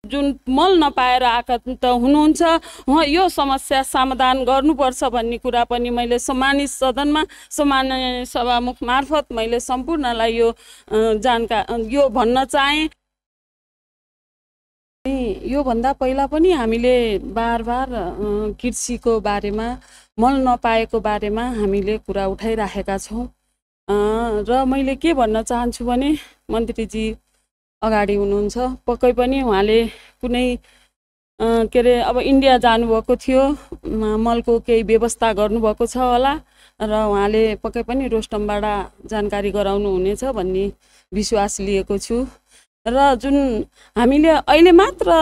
जुन मल नपाएर आएका त हुनुहुन्छ, उहाँ यो समस्या समाधान गर्नुपर्छ भन्ने कुरा पनि मैले सम्मानित सदनमा सम्माननीय सभामुख मार्फत मैले सम्पूर्णलाई यो भन्न चाहे। यो भन्दा पहिला पनि हामीले बार कृषिको बारेमा, मल नपाएको बारेमा हामीले कुरा उठाइराखेका छौँ र मैले के भन्न चाहन्छु भने मन्त्रीजी अगाडि हुनुहुन्छ, पक्कै पनि उहाँले कुनै के अरे अब इन्डिया जानुभएको थियो, मलको केही व्यवस्था गर्नुभएको छ होला र उहाँले पक्कै पनि रोस्टमबाट जानकारी गराउनु हुनेछ भन्ने विश्वास लिएको छु। र जुन हामीले अहिले मात्र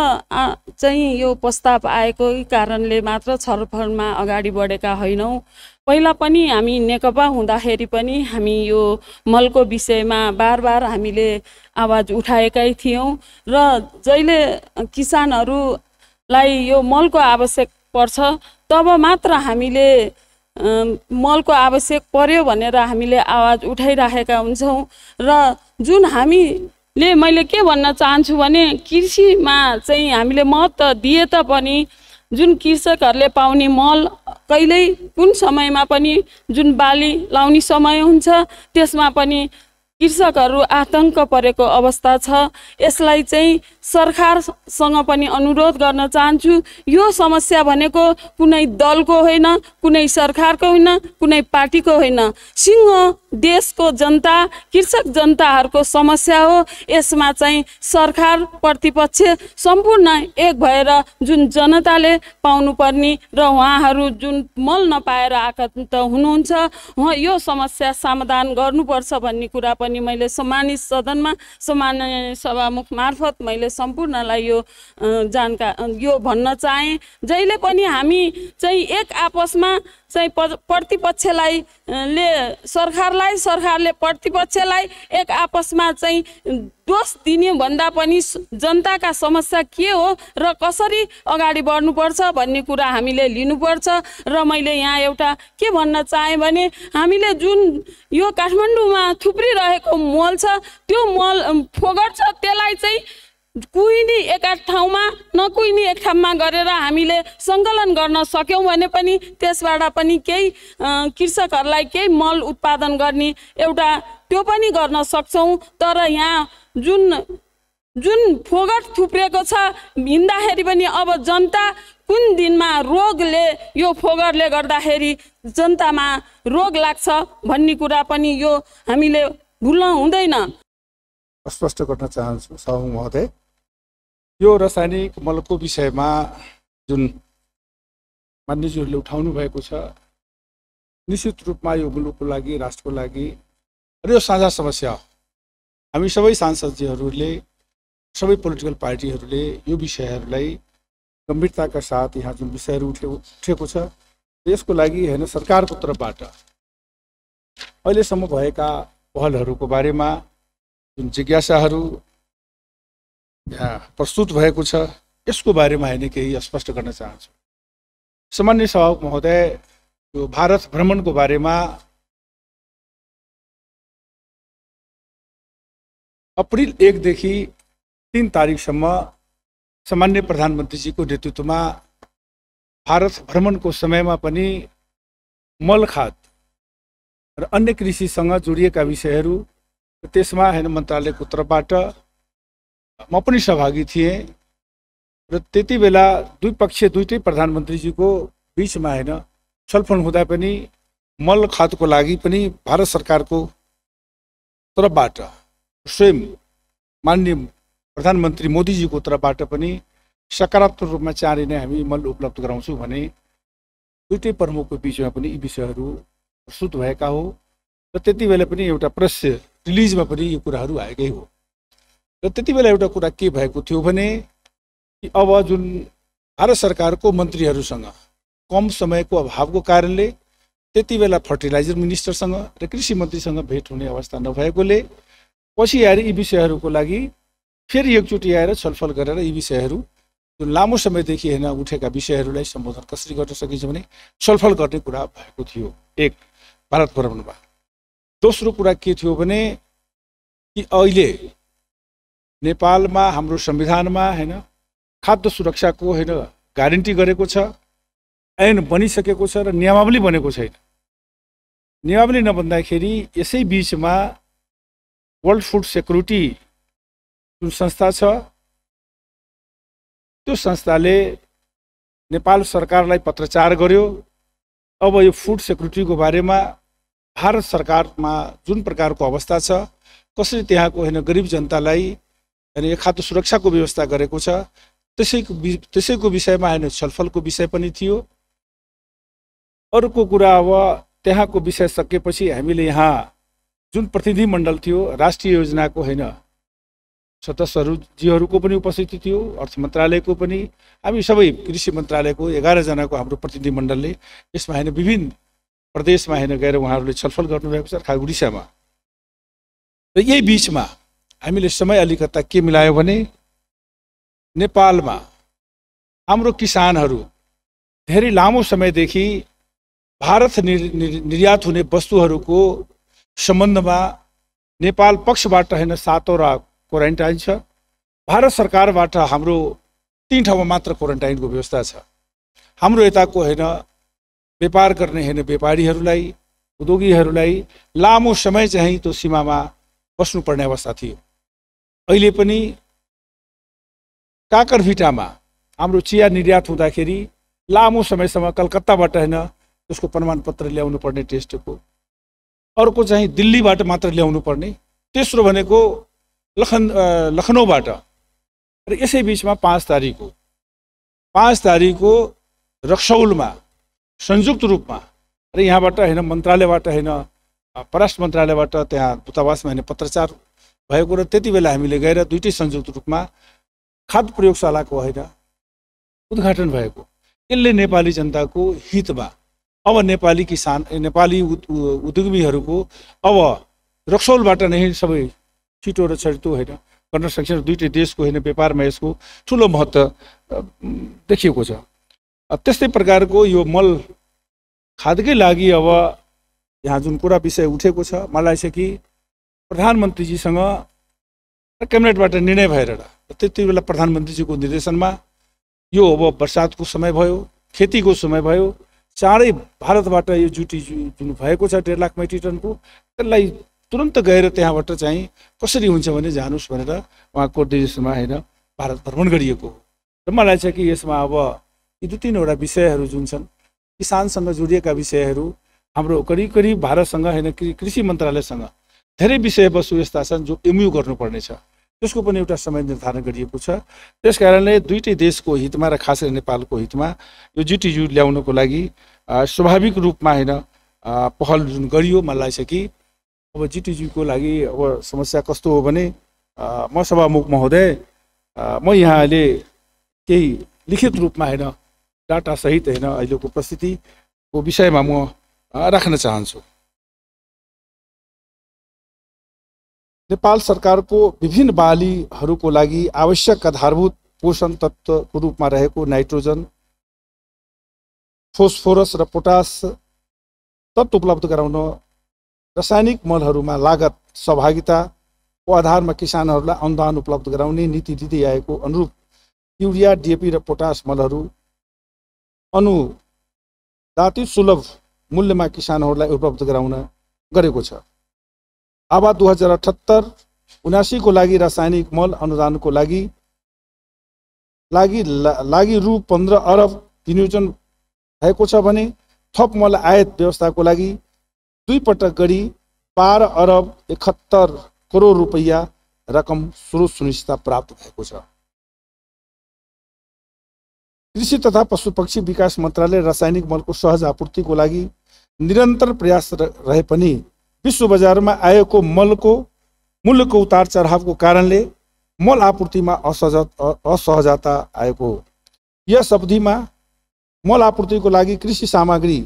चाहिँ यो प्रस्ताव आएको कारणले मात्र छलफलमा अगाडि बढेका होइनौँ। पहिला पनि हामी नेकपा हुँदाखेरि पनि हामी यो मलको विषयमा बार हामीले आवाज उठाएकै थियौँ र जहिले किसानहरूलाई यो मलको आवश्यक पर्छ तब मात्र हामीले मलको आवश्यक पर्यो भनेर हामीले आवाज उठाइराखेका हुन्छौँ। र जुन हामीले मैले के भन्न चाहन्छु भने कृषिमा चाहिँ हामीले महत्त्व दिए तापनि जुन कृषकहरूले पाउने मल कहिल्यै कुन समयमा पनि जुन बाली लाउने समय हुन्छ त्यसमा पनि कृषकहरू आतंक परेको अवस्था छ। यसलाई चाहिँ सरकारसँग पनि अनुरोध गर्न चाहन्छु, यो समस्या भनेको कुनै दलको होइन, कुनै सरकारको होइन, कुनै पार्टीको होइन, सिङ्गो देशको जनता कृषक जनताहरूको समस्या हो। यसमा चाहिँ सरकार प्रतिपक्ष सम्पूर्ण एक भएर जुन जनताले पाउनुपर्ने र उहाँहरू जुन मल नपाएर आएका त हुनुहुन्छ, उहाँ यो समस्या समाधान गर्नुपर्छ भन्ने कुरा पनि मैले सम्मानित सदनमा सम्माननीय सभामुख मार्फत मैले सम्पूर्णलाई यो भन्न चाहे। जहिले पनि हामी चाहिँ एक आपसमा चाहिँ प्रतिपक्षलाई सरकारले प्रतिपक्षलाई एक आपसमा चाहिँ दोष दिने भन्दा पनि जनताका समस्या के हो र कसरी अगाडि बढ्नुपर्छ भन्ने कुरा हामीले लिनुपर्छ। र मैले यहाँ एउटा के भन्न चाहे भने हामीले जुन यो काठमाडौँमा थुप्रिरहेको मल छ त्यो मल फोगट छ, त्यसलाई चाहिँ कुहिनी एक ठाउँमा नकुहिनी एक ठाउँमा गरेर हामीले सङ्कलन गर्न सक्यौँ भने पनि त्यसबाट पनि केही कृषकहरूलाई केही मल उत्पादन गर्ने एउटा त्यो पनि गर्न सक्छौँ। तर यहाँ जुन फोगट थुप्रिएको छ हिँड्दाखेरि पनि अब जनता कुन दिनमा रोगले यो फोगटले गर्दाखेरि जनतामा रोग लाग्छ भन्ने कुरा पनि यो हामीले भुल्न हुँदैन। स्पष्ट गर्न चाहन्छु सभामुख महोदय, यो रासायनिक मलको विषयमा जुन मान्यज्यूहरूले उठाउनु भएको छ निश्चित रूपमा यो मुलुकको लागि, राष्ट्रको लागि र यो साझा समस्या हो। हामी सबै सांसदजीहरूले, सबै पोलिटिकल पार्टीहरूले यो विषयहरूलाई गम्भीरताका साथ यहाँ जुन विषयहरू उठेको छ यसको लागि होइन सरकारको तर्फबाट अहिलेसम्म भएका पहलहरूको बारेमा जुन जिज्ञासाहरू प्रस्तुत भएको छ यसको बारेमा होइन केही स्पष्ट गर्न चाहन्छु। सामान्य सभामुख महोदय, यो भारत भ्रमणको बारेमा अप्रिल 1 देखि 3 तारिकसम्म सामान्य प्रधानमन्त्रीजीको नेतृत्वमा भारत भ्रमणको समयमा पनि मल खाद र अन्य कृषिसँग जोडिएका विषयहरू त्यसमा होइन मन्त्रालयको तर्फबाट म पनि सहभागी थिएँ र त्यति बेला दुईटै प्रधानमन्त्रीजीको बीचमा होइन छलफल हुँदा पनि मल खादको लागि पनि भारत सरकारको तर्फबाट स्वयं माननीय प्रधानमन्त्री मोदीजीको तर्फबाट पनि सकारात्मक रूपमा चाँडै नै हामी मल उपलब्ध गराउँछौँ भने दुईटै प्रमुखको बिचमा पनि यी विषयहरू प्रस्तुत भएका हो र त्यति बेला पनि एउटा प्रेस रिलिजमा पनि यो कुराहरू आएकै हो। र त्यति बेला एउटा कुरा के भएको थियो भने कि अब जुन भारत सरकारको मन्त्रीहरूसँग कम समयको अभावको कारणले त्यति बेला फर्टिलाइजर मिनिस्टरसँग र कृषि मन्त्रीसँग भेट हुने अवस्था नभएकोले पछि आएर यी विषयहरूको लागि फेरि एकचोटि आएर छलफल गरेर यी विषयहरू जुन लामो समयदेखि होइन उठेका विषयहरूलाई सम्बोधन कसरी गर्न सकिन्छ भने छलफल गर्ने कुरा भएको थियो एक भारत भ्रमणमा। दोस्रो कुरा के थियो भने कि अहिले नेपालमा हाम्रो संविधानमा होइन खाद्य सुरक्षाको होइन ग्यारेन्टी गरेको छ, ऐन बनिसकेको छ र नियमावली बनेको छैन। नियमावली नबन्दाखेरि यसै बिचमा वर्ल्ड फुड सेक्युरिटी जुन संस्था छ त्यो संस्थाले नेपाल सरकारलाई पत्रचार गर्यो। अब यो फुड सेक्युरिटीको बारेमा भारत सरकारमा जुन प्रकारको अवस्था छ, कसरी त्यहाँको होइन गरिब जनतालाई अनि खाद्य सुरक्षाको व्यवस्था गरेको छ, त्यसैको विषयमा होइन छलफलको विषय पनि थियो। अर्को कुरा अब त्यहाँको विषय सकेपछि हामीले यहाँ जुन प्रतिनिधिमण्डल थियो राष्ट्रिय योजनाको होइन सदस्यहरूजीहरूको पनि उपस्थिति थियो, अर्थ मन्त्रालयको पनि, हामी सबै कृषि मन्त्रालयको 11 जनाको हाम्रो प्रतिनिधिमण्डलले यसमा होइन विभिन्न प्रदेशमा होइन गएर उहाँहरूले छलफल गर्नुभएको छ उडिसामा। र यही बिचमा हामीले समय अलिकता के मिलायो भने नेपालमा हाम्रो किसानहरू धेरै लामो समयदेखि भारत निर्यात हुने वस्तुहरूको सम्बन्धमा नेपाल पक्षबाट होइन 7वटा क्वारेन्टाइन छ। भारत सरकारबाट हाम्रो 3 ठाउँमा मात्र क्वारेन्टाइनको व्यवस्था छ। हाम्रो यताको होइन व्यापार गर्ने होइन व्यापारीहरूलाई, उद्योगीहरूलाई लामो समय चाहिँ त्यो सीमामा बस्नुपर्ने अवस्था थियो। अहिले पनि काकरभिटामा हाम्रो चिया निर्यात हुँदाखेरि लामो समयसम्म कलकत्ताबाट होइन त्यसको प्रमाणपत्र ल्याउनु पर्ने टेस्टको, अर्को चाहिँ दिल्लीबाट मात्र ल्याउनु पर्ने, तेस्रो भनेको लखनऊबाट। र यसै बिचमा 5 तारिखको रक्सौलमा संयुक्त रूपमा र यहाँबाट होइन मन्त्रालयबाट होइन परराष्ट्र मन्त्रालयबाट त्यहाँ दूतावासमा होइन पत्रचार भएको र त्यति बेला हामीले गएर दुईटै संयुक्त रूपमा खाद्य प्रयोगशालाको होइन उद्घाटन भएको। यसले नेपाली जनताको हितमा अब नेपाली किसान नेपाली उद्योगीहरूको अब रक्सौलबाट नै सबै छिटो र छरितो होइन गर्न सक्छ। दुईटै देशको होइन व्यापारमा यसको ठुलो महत्त्व देखिएको छ। त्यस्तै प्रकारको यो मल खाद्यकै लागि अब यहाँ जुन कुरा विषय उठेको छ, मलाई चाहिँ कि प्रधानमन्त्रीजीसँग क्याबिनेटबाट निर्णय भएर त्यति बेला प्रधानमन्त्रीजीको निर्देशनमा यो अब बर्सातको समय भयो, खेतीको समय भयो, चाँडै भारतबाट यो जुटी जुन भएको छ 1.5 लाख मेट्रिक टनको, त्यसलाई तुरन्त गएर त्यहाँबाट चाहिँ कसरी हुन्छ भने जानुस् भनेर उहाँको निर्देशनमा होइन भारत भ्रमण गरिएको हो। र मलाई चाहिँ कि यसमा अब यी 2-3वटा विषयहरू जुन छन् किसानसँग जोडिएका विषयहरू हाम्रो करिब भारतसँग होइन कृषि मन्त्रालयसँग धेरै विषयवस्तु यस्ता छन् जो एमयू गर्नुपर्ने छ, त्यसको पनि एउटा समय निर्धारण गरिएको छ। त्यसकारणले दुईटै देशको हितमा र खास गरी नेपालको हितमा यो जिटियु ल्याउनको लागि स्वाभाविक रूपमा होइन पहल जुन गरियो। मलाई चाहिँ कि अब जिटियुको लागि अब समस्या कस्तो हो भने म सभामुख महोदय म यहाँ अहिले केही लिखित रूपमा होइन डाटा सहित होइन अहिलेको परिस्थितिको विषयमा म राख्न चाहन्छु। नेपाल सरकारको विभिन्न बालीहरूको लागि आवश्यक आधारभूत पोषण तत्त्वको रूपमा रहेको नाइट्रोजन, फोस्फोरस र पोटास तत्त्व उपलब्ध गराउन रासायनिक मलहरूमा लागत सहभागिताको आधारमा किसानहरूलाई अनुदान उपलब्ध गराउने नीति दिँदै आएको अनुरूप युरिया, डिएपी र पोटास मलहरू अनुदानित सुलभ मूल्यमा किसानहरूलाई उपलब्ध गराउन गरेको छ। आबा 2078-79 को लागि रासायनिक मल अनुदानको लागि रु 15 अरब विनियोजन भएको छ भने थप मल आयात व्यवस्थाको लागि 2 पटक गरी 12 अरब 71 करोड रुपैयाँ रकम स्रोत सुनिश्चितता प्राप्त भएको छ। कृषि तथा पशुपक्षी विकास मन्त्रालय रासायनिक मलको सहज आपूर्तिको लागि निरन्तर प्रयास रहे पनि विश्व बजारमा आएको मलको मूल्यको उतार चढावको कारणले मल आपूर्तिमा असहजता आएको हो। यस अवधिमा मल आपूर्तिको लागि कृषि सामग्री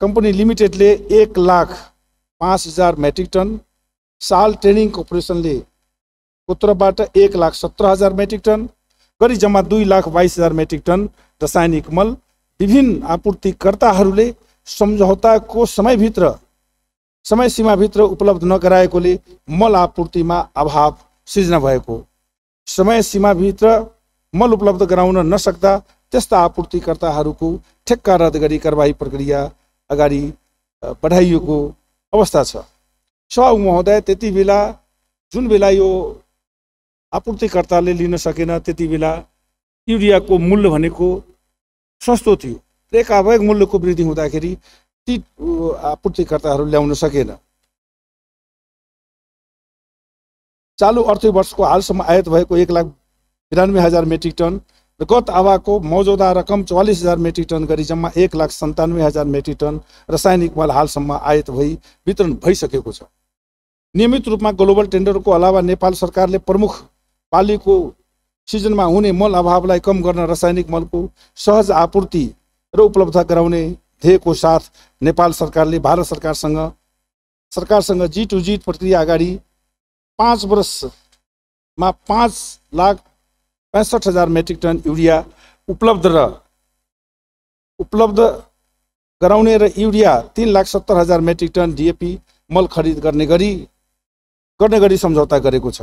कम्पनी लिमिटेडले 1,05,000 मेट्रिक टन, साल ट्रेनिङ कर्पोरेसनले तर्फबाट 1,17,000 मेट्रिक टन गरी जम्मा 2,22,000 मेट्रिक टन रासायनिक मल विभिन्न आपूर्तिकर्ताहरूले सम्झौताको समय सीमाभित्र उपलब्ध नगराएकोले मल आपूर्तिमा अभाव सिर्जना भएको। समय सीमाभित्र मल उपलब्ध गराउन नसक्दा त्यस्ता आपूर्तिकर्ताहरूको ठेक्का रद्द गरी कारबाही प्रक्रिया अगाडि बढाइएको अवस्था छ। सभामुख महोदय, त्यति बेला जुन बेला यो आपूर्तिकर्ताले लिन सकेन त्यति बेला युरियाको मूल्य भनेको सस्तो थियो र एकाएक मूल्यको वृद्धि हुँदाखेरि ती आपूर्तिकर्ताहरू ल्याउन सकेन। चालु आर्थिक वर्षको हालसम्म आयात भएको 1,92,000 मेट्रिक टन र गत आवाको मौजूदा रकम 44,000 मेट्रिक टन गरी जम्मा 1,97,000 मेट्रिक टन रासायनिक मल हालसम्म आयात भई वितरण भइसकेको छ। नियमित रूपमा ग्लोबल टेन्डरको अलावा नेपाल सरकारले प्रमुख पालीको सिजनमा हुने मल अभावलाई कम गर्न रासायनिक मलको सहज आपूर्ति र उपलब्ध गराउने ध्येयको साथ नेपाल सरकारले भारत सरकारसँग G2G प्रक्रिया अगाडि 5 वर्षमा 5,65,000 मेट्रिक टन युरिया उपलब्ध गराउने र युरिया 3,70,000 मेट्रिक टन DAP मल खरिद गर्ने गरी सम्झौता गरेको छ।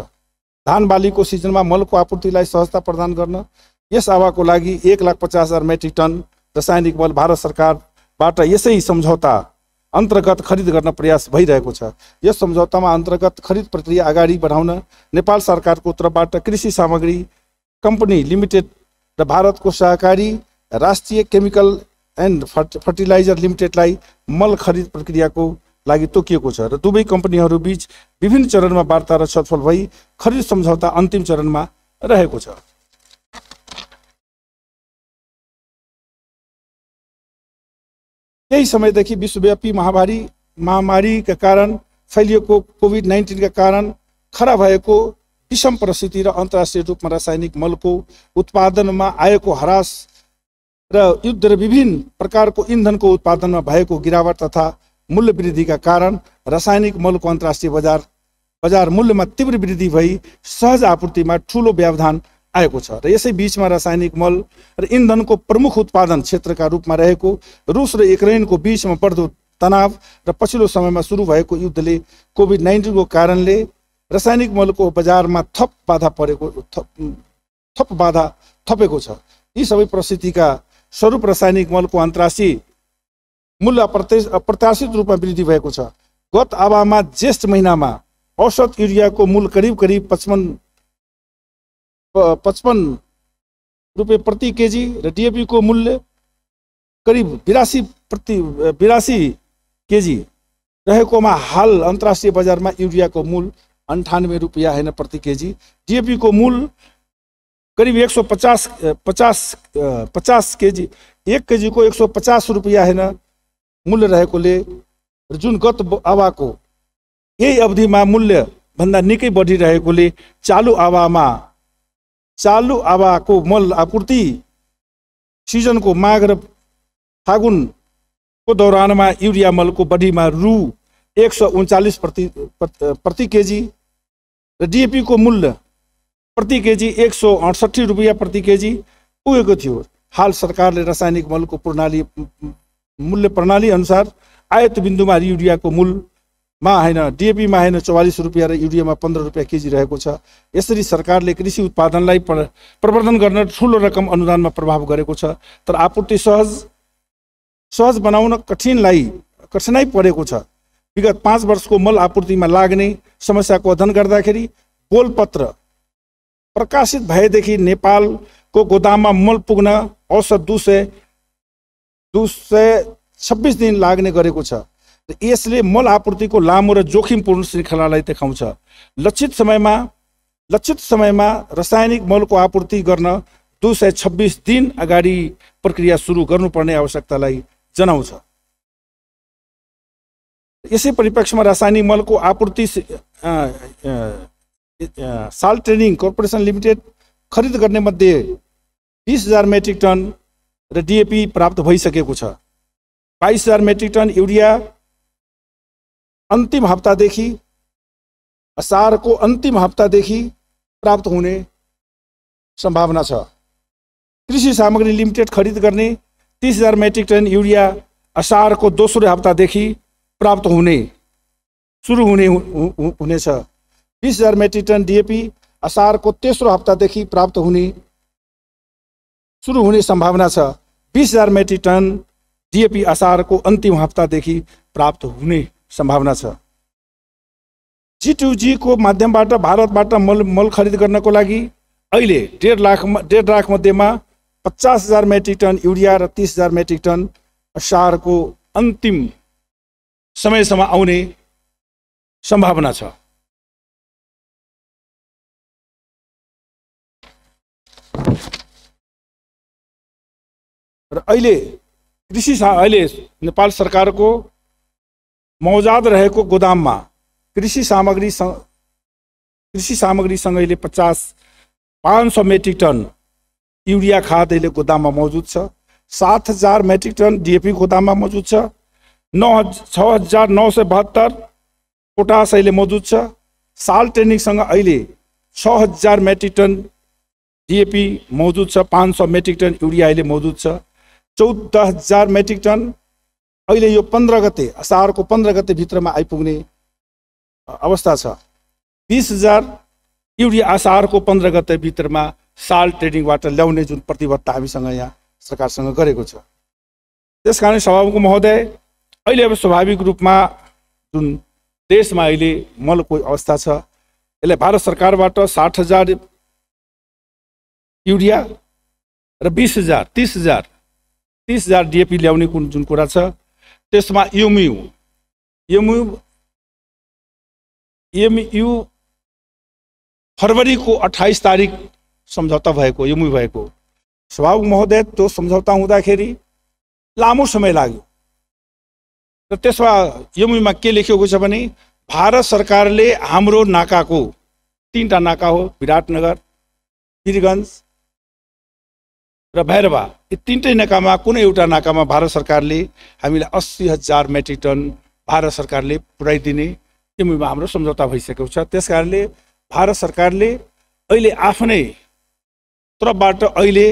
धान बालीको सिजनमा मलको आपूर्तिलाई सहजता प्रदान गर्न यस आवाको लागि 1,50,000 मेट्रिक टन रासायनिक मल भारत सरकारबाट यसै सम्झौता अन्तर्गत खरिद गर्न प्रयास भइरहेको छ। यस सम्झौतामा अन्तर्गत खरिद प्रक्रिया अगाडि बढाउन नेपाल सरकारको तर्फबाट कृषि सामग्री कम्पनी लिमिटेड र भारतको सहकारी राष्ट्रिय केमिकल एन्ड फर्टिलाइजर लिमिटेडलाई मल खरिद प्रक्रियाको लागि तोकिएको छ र दुवै कम्पनीहरू बीच विभिन्न चरणमा वार्ता र छलफल भई खरिद सम्झौता अन्तिम चरणमा रहेको छ। केही समयदेखि विश्वव्यापी महामारीका कारण फैलिएको कोभिड-19 का कारण खडा भएको विषम परिस्थिति र अन्तर्राष्ट्रिय रूपमा रासायनिक मलको उत्पादनमा आएको ह्रास र युद्ध र विभिन्न प्रकारको इन्धनको उत्पादनमा भएको गिरावट तथा मूल्य वृद्धिका कारण रासायनिक मलको अन्तर्राष्ट्रिय बजार मूल्यमा तीव्र वृद्धि भई सहज आपूर्तिमा ठूलो व्यवधान आएको छ र यसै बीचमा रासायनिक मल र इन्धनको प्रमुख उत्पादन क्षेत्रका रूपमा रहेको रुस र युक्रेनको बीचमा बढ्दो तनाव र पछिल्लो समयमा सुरु भएको युद्धले कोभिड-19 को कारणले रासायनिक मलको बजारमा थप बाधा थपेको छ। यी सबै परिस्थितिका स्वरूप रासायनिक मलको अन्तर्राष्ट्रिय मूल्य अप्रत्याशित रूपमा वृद्धि भएको छ। गत आवामा ज्येष्ठ महिनामा औसत युरियाको मूल्य करिब 55 रुपियाँ प्रति केजी र DAP को मूल्य करिब 82 केजी रहेकोमा हाल अन्तर्राष्ट्रिय बजारमा युरियाको मूल्य 98 रुपियाँ हैन प्रति केजी, DAP को मूल्य करिब 150 केजी 1 केजी को 150 रुपियाँ हैन मूल्य रहेकोले जुन गत आवाको यही अवधिमा मूल्य भन्दा निकै बढिरहेकोले चालु आवाको मल आपूर्ति सिजनको माघ र फागुनको दौरानमा युरिया मलको बढीमा रु 139 प्रति केजी र DAP को मूल्य प्रति केजी 168 रुपियाँ प्रति केजी पुगेको थियो। हाल सरकारले रासायनिक मलको मूल्य प्रणाली अनुसार आयात बिन्दुमा युरियाको मूल्यमा हैन DAP मा हैन 44 रुपियाँ र युरियामा 15 रुपियाँ केजी रहेको छ। यसरी सरकारले कृषि उत्पादनलाई प्रवर्धन गर्न ठूलो रकम अनुदानमा प्रभाव गरेको छ, तर आपूर्ति सहज बनाउन कठिनाइ परेको छ। विगत 5 वर्षको मल आपूर्तिमा लाग्ने समस्याको अध्ययन गर्दाखेरि गोलपत्र प्रकाशित भएदेखि नेपालको गोदाममा मल पुग्न औसत 226 दिन लाग्ने गरेको छ। यसले मल आपूर्तिको लामो र जोखिमपूर्ण श्रृङ्खलालाई देखाउँछ। लक्षित समयमा रासायनिक मलको आपूर्ति गर्न 226 दिन अगाडि प्रक्रिया सुरु गर्नुपर्ने आवश्यकतालाई जनाउँछ। यसै परिप्रेक्ष्यमा रासायनिक मलको आपूर्ति साल्ट ट्रेडिङ कर्पोरेसन लिमिटेड खरिद गर्ने मध्ये 20,000 मेट्रिक टन र DAP प्राप्त भइसकेको छ। 22,000 मेट्रिक टन युरिया अन्तिम हप्तादेखि असारको अन्तिम हप्तादेखि प्राप्त हुने सम्भावना छ। कृषि सामग्री लिमिटेड खरिद गर्ने 30,000 मेट्रिक टन युरिया असारको दोस्रो हप्तादेखि प्राप्त सुरु हुनेछ। 20,000 मेट्रिक टन DAP असारको तेस्रो हप्तादेखि प्राप्त हुने सुरु हुने सम्भावना छ। 20,000 मेट्रिक टन डिएपी असारको अन्तिम हप्तादेखि प्राप्त हुने सम्भावना छ। G2G को माध्यमबाट भारतबाट मल खरिद गर्नको लागि अहिले 1.5 लाख मध्येमा 50,000 मेट्रिक टन युरिया र 30,000 मेट्रिक टन असारको अन्तिम समयसम्म आउने सम्भावना छ। र अहिले अहिले नेपाल सरकारको मौजाद रहेको गोदाममा कृषि सामग्रीसँग अहिले 500 मेट्रिक टन युरिया खाद अहिले गोदाममा मौजुद छ। 7,000 मेट्रिक टन डिएपी गोदाममा मौजुद छ। 6,972 पोटास अहिले मौजुद छ। साल ट्रेनिङसँग अहिले 6,000 मेट्रिक टन डिएपी मौजुद छ। 500 मेट्रिक टन युरिया अहिले मौजुद छ। 14,000 मेट्रिक टन अहिले यो 15 गते असारको 15 गते भित्रमा आइपुग्ने अवस्था छ। 20,000 युरिया असारको 15 गते भित्रमा साल ट्रेडिङबाट ल्याउने जुन प्रतिबद्धता हामीसँग यहाँ सरकारसँग गरेको छ। त्यसकारण सभामुख महोदय, अहिले अब स्वाभाविक रूपमा जुन देशमा अहिले मलको अवस्था छ, यसले भारत सरकारबाट 60,000 युरिया र 30,000 डिएपी ल्याउने जुन कुरा छ, त्यसमा एमयू फरवरीको 28 तारिक सम्झौता भएको एमयू भएको। सभामुख महोदय, त्यो सम्झौता हुँदाखेरि लामो समय लाग्यो र त्यसमा एमयूमा के लेखिएको छ भने भारत सरकारले हाम्रो नाकाको 3टा नाका हो, विराटनगर, वीरगञ्ज र भैरवा, यी 3टै नाकामा कुनै एउटा नाकामा भारत सरकारले हामीलाई 80,000 मेट्रिक टन भारत सरकारले पुर्याइदिने एमयूमा हाम्रो सम्झौता भइसकेको छ। त्यसकारणले भारत सरकारले अहिले आफ्नै तर्फबाट अहिले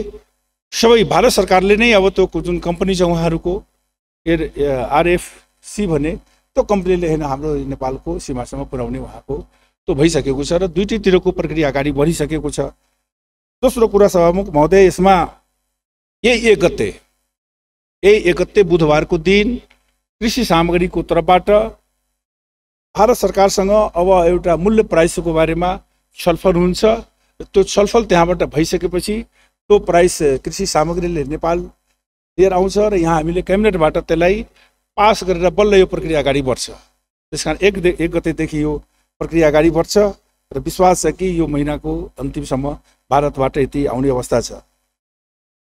सबै भारत सरकारले नै अब त्यो जुन कम्पनी छ उहाँहरूको आरएफसी भने त्यो कम्पनीले होइन हाम्रो नेपालको सीमासम्म पुर्याउने उहाँको त्यो भइसकेको छ र दुईटैतिरको प्रक्रिया अगाडि बढिसकेको छ। दोस्रो कुरा सभामुख महोदय, यसमा यही 1 गते बुधबारको दिन कृषि सामग्रीको तर्फबाट भारत सरकारसँग अब एउटा मूल्य प्राइसको बारेमा छलफल हुन्छ। त्यो छलफल त्यहाँबाट भइसकेपछि त्यो प्राइस कृषि सामग्रीले नेपाल लिएर आउँछ र यहाँ हामीले क्याबिनेटबाट त्यसलाई पास गरेर बल्ल यो प्रक्रिया अगाडि बढ्छ। त्यसकारण 1 गतेदेखि यो प्रक्रिया अगाडि बढ्छ र विश्वास छ कि यो महिनाको अन्तिमसम्म भारतबाट यति आउने अवस्था छ।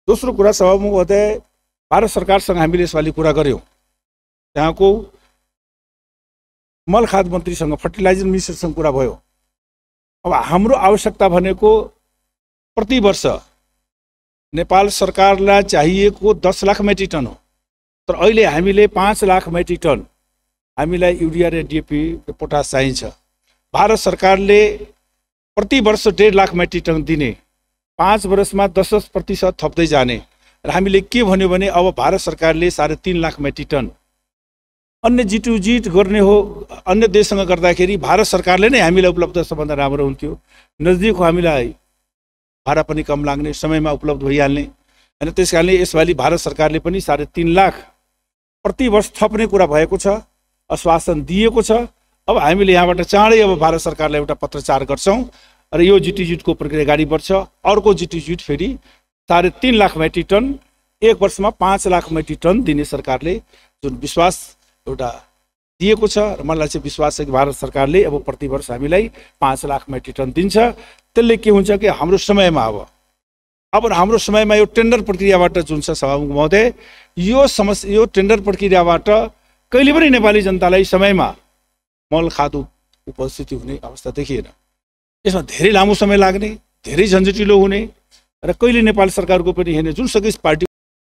दोस्रो कुरा सभामुख महोदय, भारत सरकारसँग हामीले यसपालि कुरा गऱ्यौँ, त्यहाँको मल खाद मन्त्रीसँग, फर्टिलाइजर मिनिस्टरसँग कुरा भयो। अब हाम्रो आवश्यकता भनेको प्रति वर्ष नेपाल सरकारलाई चाहिएको 10 लाख मेट्रिक टन हो, तर अहिले हामीले 5 लाख मेट्रिक टन हामीलाई युरिया र डिएपी र पोटास चाहिन्छ। भारत सरकारले प्रति वर्ष 1.5 लाख मेट्रिक टन दिने, 5 वर्षमा 10% थप्दै जाने र हामीले के भन्यो भने अब भारत सरकारले 3.5 लाख मेट्रिक टन अन्य G2G गर्ने हो, अन्य देशसँग गर्दाखेरि भारत सरकारले नै हामीलाई उपलब्ध सबभन्दा राम्रो हुन्थ्यो। नजिक हामीलाई भाडा पनि कम लाग्ने, समयमा उपलब्ध भइहाल्ने हैन। त्यसकारणले यसपालि भारत सरकारले पनि 3.5 लाख प्रति वर्ष थप्ने कुरा भएको छ, आश्वासन दिएको छ। अब हामीले यहाँबाट चाँडै अब भारत सरकारलाई एउटा पत्रचार गर्छौं र यो G2G को प्रक्रिया अगाडि बढ्छ। अर्को G2G फेरि 3.5 लाख मेट्रिक टन, 1 वर्षमा 5 लाख मेट्रिक टन दिने सरकारले जुन विश्वास एउटा दिएको छ र मलाई चाहिँ विश्वास छ कि भारत सरकारले अब प्रति वर्ष हामीलाई 5 लाख मेट्रिक टन दिन्छ। त्यसले के हुन्छ कि हाम्रो समयमा अब हाम्रो समयमा यो टेन्डर प्रक्रियाबाट जुन छ सभामुख महोदय, यो टेन्डर प्रक्रियाबाट कहिले पनि नेपाली जनतालाई समयमा मल खाद उपस्थिति हुने अवस्था देखिएन। यसमा धेरै लामो समय लाग्ने, धेरै झन्झटिलो हुने र कहिले नेपाल सरकारको पनि हेर्ने जुनसुकै पार्टी